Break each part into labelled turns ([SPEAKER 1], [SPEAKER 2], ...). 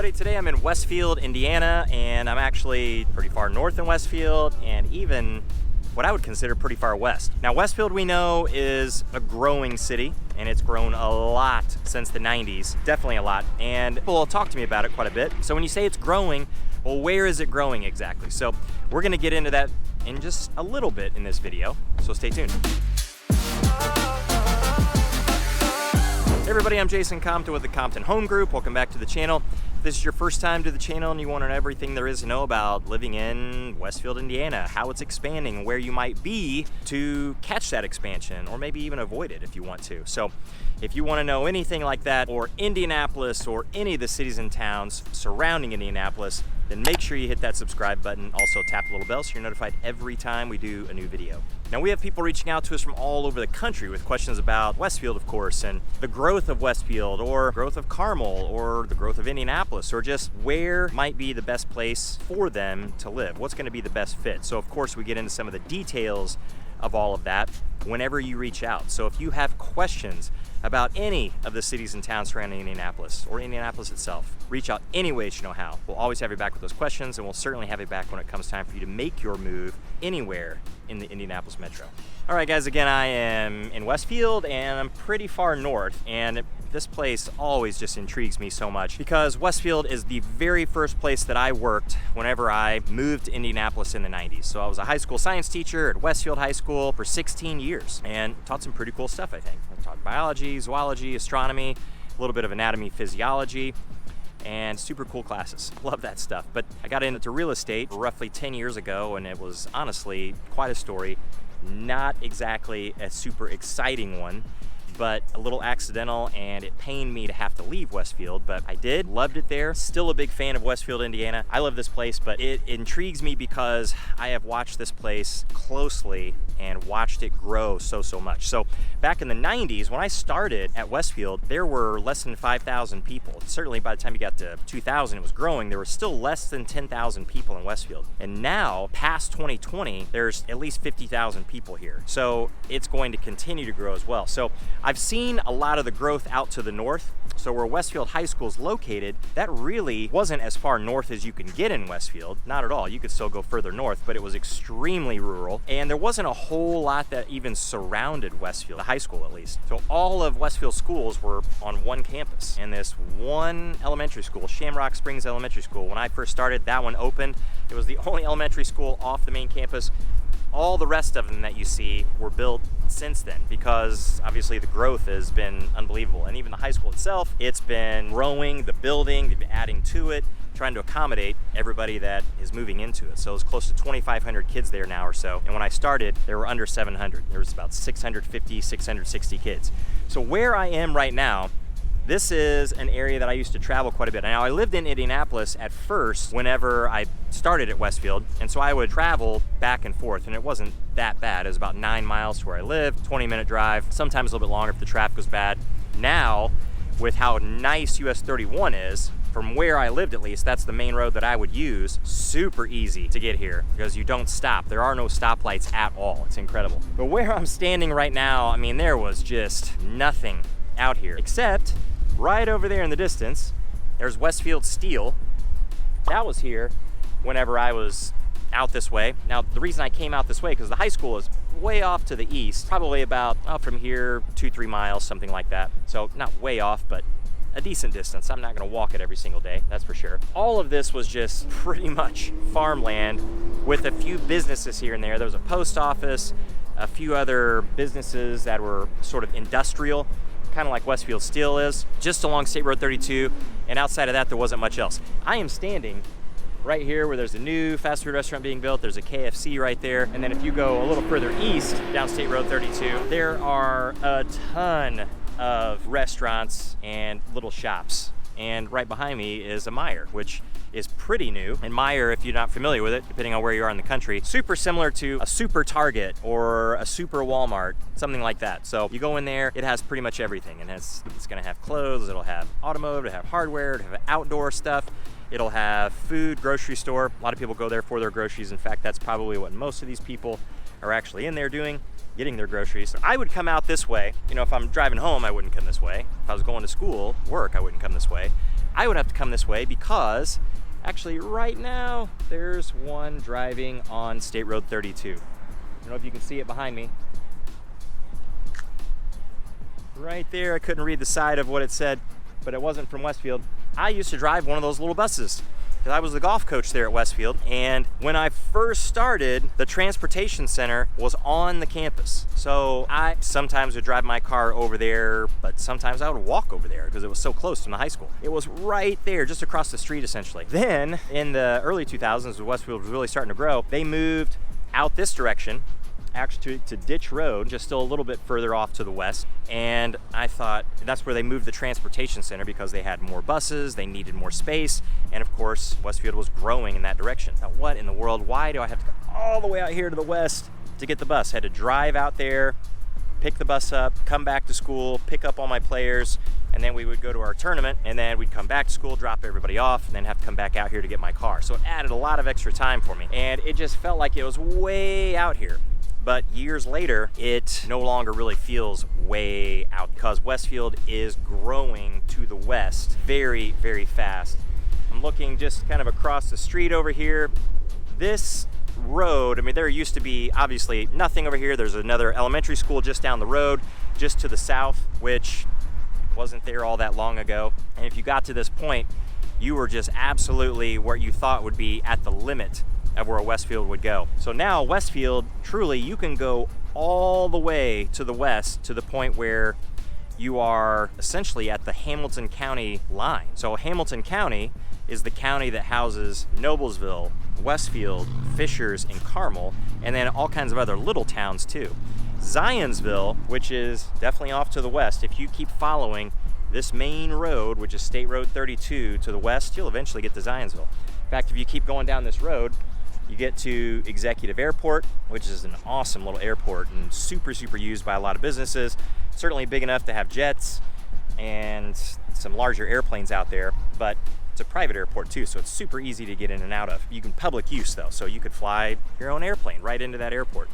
[SPEAKER 1] everybody. Today I'm in Westfield, Indiana, and I'm actually pretty far north in Westfield and even what I would consider pretty far west. Now, Westfield, we know, is a growing city, and it's grown a lot since the 90s, definitely a lot, and people will talk to me about it quite a bit. So when you say it's growing, well, where is it growing exactly? So we're gonna get into that in just a little bit in this video, so stay tuned. Hey everybody, I'm Jason Compton with the Compton Home Group. Welcome back to the channel. If this is your first time to the channel and you want to know everything there is to know about living in Westfield, Indiana, how it's expanding, where you might be to catch that expansion, or maybe even avoid it if you want to. So if you want to know anything like that, or Indianapolis, or any of the cities and towns surrounding Indianapolis, then make sure you hit that subscribe button. Also tap the little bell so you're notified every time we do a new video. Now, we have people reaching out to us from all over the country with questions about Westfield, of course, and the growth of Westfield, or growth of Carmel, or the growth of Indianapolis, or just where might be the best place for them to live. What's going to be the best fit? So, of course, we get into some of the details of all of that whenever you reach out. So if you have questions about any of the cities and towns surrounding Indianapolis or Indianapolis itself, reach out any ways you know how. We'll always have you back with those questions, and we'll certainly have you back when it comes time for you to make your move anywhere in the Indianapolis metro. All right, guys, again, I am in Westfield, and I'm pretty far north, and this place always just intrigues me so much because Westfield is the very first place that I worked whenever I moved to Indianapolis in the 90s. So I was a high school science teacher at Westfield High School for 16 years and taught some pretty cool stuff, I think. I taught biology, zoology, astronomy, a little bit of anatomy, physiology, and super cool classes. Love that stuff. But I got into real estate roughly 10 years ago, and it was honestly quite a story. Not exactly a super exciting one, but a little accidental, and it pained me to have to leave Westfield, but I did. Loved it there. Still a big fan of Westfield, Indiana. I love this place, but it intrigues me because I have watched this place closely and watched it grow so much. So back in the 90s, when I started at Westfield, there were less than 5,000 people. Certainly by the time you got to 2000, it was growing. There were still less than 10,000 people in Westfield. And now, past 2020, there's at least 50,000 people here. So it's going to continue to grow as well. So I've seen a lot of the growth out to the north. So where Westfield High School is located, that really wasn't as far north as you can get in Westfield. Not at all. You could still go further north, but it was extremely rural. And there wasn't a whole lot that even surrounded Westfield, the high school at least. So all of Westfield schools were on one campus. And this one elementary school, Shamrock Springs Elementary School, when I first started, that one opened. It was the only elementary school off the main campus. All the rest of them that you see were built since then because obviously the growth has been unbelievable. And even the high school itself, it's been growing, the building, they've been adding to it, trying to accommodate everybody that is moving into it. So it's close to 2,500 kids there now or so. And when I started, there were under 700. There was about 650, 660 kids. So where I am right now, this is an area that I used to travel quite a bit. Now, I lived in Indianapolis at first whenever I started at Westfield, and so I would travel back and forth, and it wasn't that bad. It was about 9 miles to where I lived, 20-minute drive, sometimes a little bit longer if the traffic was bad. Now, with how nice US 31 is, from where I lived at least, that's the main road that I would use. Super easy to get here because you don't stop. There are no stoplights at all. It's incredible. But where I'm standing right now, I mean, there was just nothing out here except right over there in the distance, there's Westfield Steel. That was here whenever I was out this way. Now, the reason I came out this way, because the high school is way off to the east, probably about, from here, 2-3 miles, something like that. So not way off, but a decent distance. I'm not gonna walk it every single day, that's for sure. All of this was just pretty much farmland with a few businesses here and there. There was a post office, a few other businesses that were sort of industrial, kind of like Westfield Steel is, just along State Road 32, and outside of that, there wasn't much else. I am standing right here where there's a new fast food restaurant being built. There's a KFC right there, and then if you go a little further east down State Road 32, there are a ton of restaurants and little shops. And right behind me is a Meijer, which is pretty new. And Meijer, if you're not familiar with it, depending on where you are in the country, super similar to a super Target or a super Walmart, something like that. So you go in there, it has pretty much everything. And it's gonna have clothes, it'll have automotive, it'll have hardware, it'll have outdoor stuff. It'll have food, grocery store. A lot of people go there for their groceries. In fact, that's probably what most of these people are actually in there doing, getting their groceries. I would come out this way. You know, if I'm driving home, I wouldn't come this way. If I was going to school, work, I wouldn't come this way. I would have to come this way because actually right now there's one driving on State Road 32. I don't know if you can see it behind me. Right there, I couldn't read the side of what it said, but it wasn't from Westfield. I used to drive one of those little buses because I was the golf coach there at Westfield. And when I first started, the transportation center was on the campus. So I sometimes would drive my car over there, but sometimes I would walk over there because it was so close from the high school. It was right there, just across the street essentially. Then in the early 2000s, when Westfield was really starting to grow, they moved out this direction, actually to Ditch Road, just still a little bit further off to the west. And I thought that's where they moved the transportation center because they had more buses, they needed more space, and of course Westfield was growing in that direction. Now what in the world, why do I have to go all the way out here to the west to get the bus? I had to drive out there, pick the bus up, come back to school, pick up all my players, and then we would go to our tournament, and then we'd come back to school, drop everybody off, and then have to come back out here to get my car. So it added a lot of extra time for me, and it just felt like it was way out here. But years later, it no longer really feels way out because Westfield is growing to the west very, very fast. I'm looking just kind of across the street over here. This road, I mean, there used to be obviously nothing over here. There's another elementary school just down the road, just to the south, which wasn't there all that long ago. And if you got to this point, you were just absolutely where you thought would be at the limit of where Westfield would go. So now Westfield, truly, you can go all the way to the west to the point where you are essentially at the Hamilton County line. So Hamilton County is the county that houses Noblesville, Westfield, Fishers, and Carmel, and then all kinds of other little towns too. Zionsville, which is definitely off to the west, if you keep following this main road, which is State Road 32 to the west, you'll eventually get to Zionsville. In fact, if you keep going down this road, you get to Executive Airport, which is an awesome little airport and super, super used by a lot of businesses. Certainly big enough to have jets and some larger airplanes out there, but it's a private airport too, so it's super easy to get in and out of. You can public use though, so you could fly your own airplane right into that airport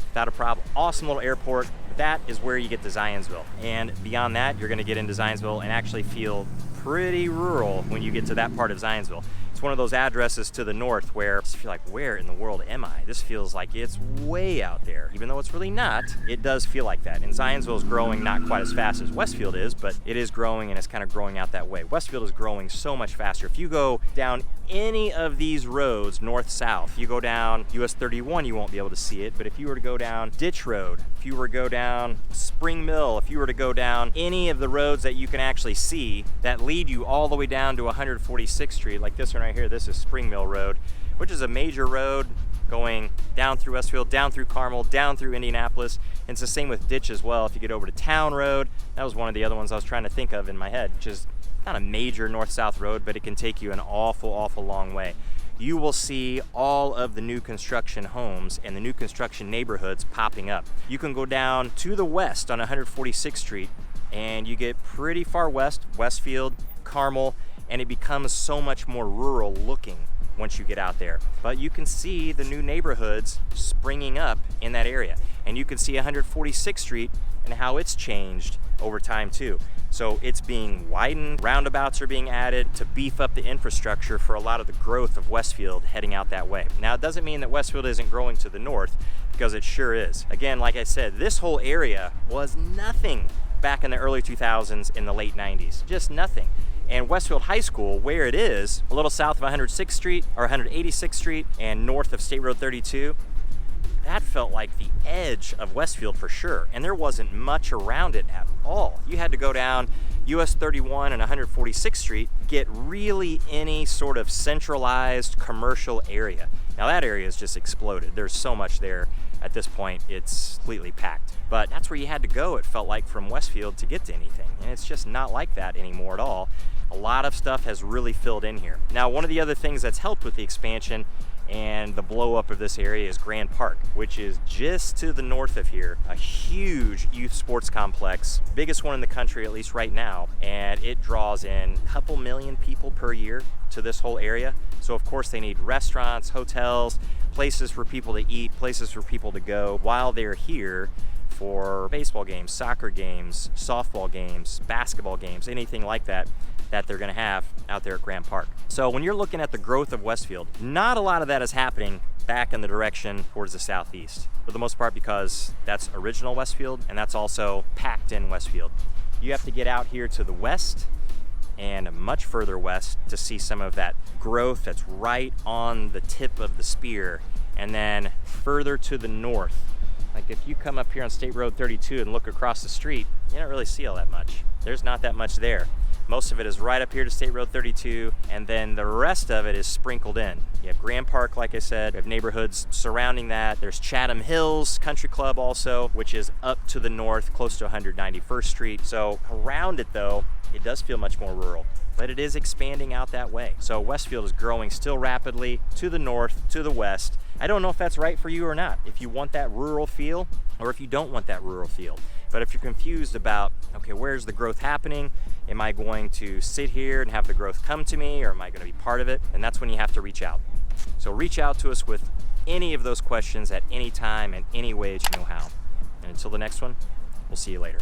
[SPEAKER 1] without a problem. Awesome little airport. That is where you get to Zionsville. And beyond that, you're gonna get into Zionsville and actually feel pretty rural when you get to that part of Zionsville. It's one of those addresses to the north where I just feel like, where in the world am I? This feels like it's way out there. Even though it's really not, it does feel like that. And Zionsville is growing not quite as fast as Westfield is, but it is growing and it's kind of growing out that way. Westfield is growing so much faster. If you go down any of these roads, north-south, you go down US 31, you won't be able to see it, but if you were to go down Ditch Road, if you were to go down Spring Mill, if you were to go down any of the roads that you can actually see that lead you all the way down to 146th Street, like this one right here, this is Spring Mill Road, which is a major road going down through Westfield, down through Carmel, down through Indianapolis. And it's the same with Ditch as well. If you get over to Town Road, that was one of the other ones I was trying to think of in my head, which is not a major north-south road, but it can take you an awful, awful long way. You will see all of the new construction homes and the new construction neighborhoods popping up. You can go down to the west on 146th Street and you get pretty far west, Westfield, Carmel, and it becomes so much more rural looking once you get out there. But you can see the new neighborhoods springing up in that area. And you can see 146th Street and how it's changed over time too. So it's being widened, roundabouts are being added to beef up the infrastructure for a lot of the growth of Westfield heading out that way. Now it doesn't mean that Westfield isn't growing to the north, because it sure is. Again, like I said, this whole area was nothing back in the early 2000s, in the late 90s, just nothing. And Westfield High School, where it is, a little south of 106th Street or 186th Street and north of State Road 32, that felt like the edge of Westfield for sure. And there wasn't much around it at all. You had to go down US 31 and 146th Street, get really any sort of centralized commercial area. Now that area has just exploded. There's so much there. At this point, it's completely packed. But that's where you had to go, it felt like, from Westfield to get to anything. And it's just not like that anymore at all. A lot of stuff has really filled in here. Now, one of the other things that's helped with the expansion and the blow up of this area is Grand Park, which is just to the north of here. A huge youth sports complex, biggest one in the country, at least right now. And it draws in a couple million people per year to this whole area. So of course they need restaurants, hotels, places for people to eat, places for people to go while they're here for baseball games, soccer games, softball games, basketball games, anything like that. that they're gonna have out there at Grant Park. So when you're looking at the growth of Westfield, not a lot of that is happening back in the direction towards the southeast, for the most part, because that's original Westfield and that's also packed in Westfield. You have to get out here to the west and much further west to see some of that growth that's right on the tip of the spear. And then further to the north, like if you come up here on State Road 32 and look across the street, you don't really see all that much. There's not that much there. Most of it is right up here to State Road 32, and then the rest of it is sprinkled in. You have Grant Park, like I said, you have neighborhoods surrounding that. There's Chatham Hills Country Club also, which is up to the north, close to 191st Street. So around it though, it does feel much more rural, but it is expanding out that way. So Westfield is growing still rapidly to the north, to the west. I don't know if that's right for you or not, if you want that rural feel or if you don't want that rural feel. But if you're confused about, okay, where's the growth happening? Am I going to sit here and have the growth come to me, or am I going to be part of it? And that's when you have to reach out. So reach out to us with any of those questions at any time and any way that you know how. And until the next one, we'll see you later.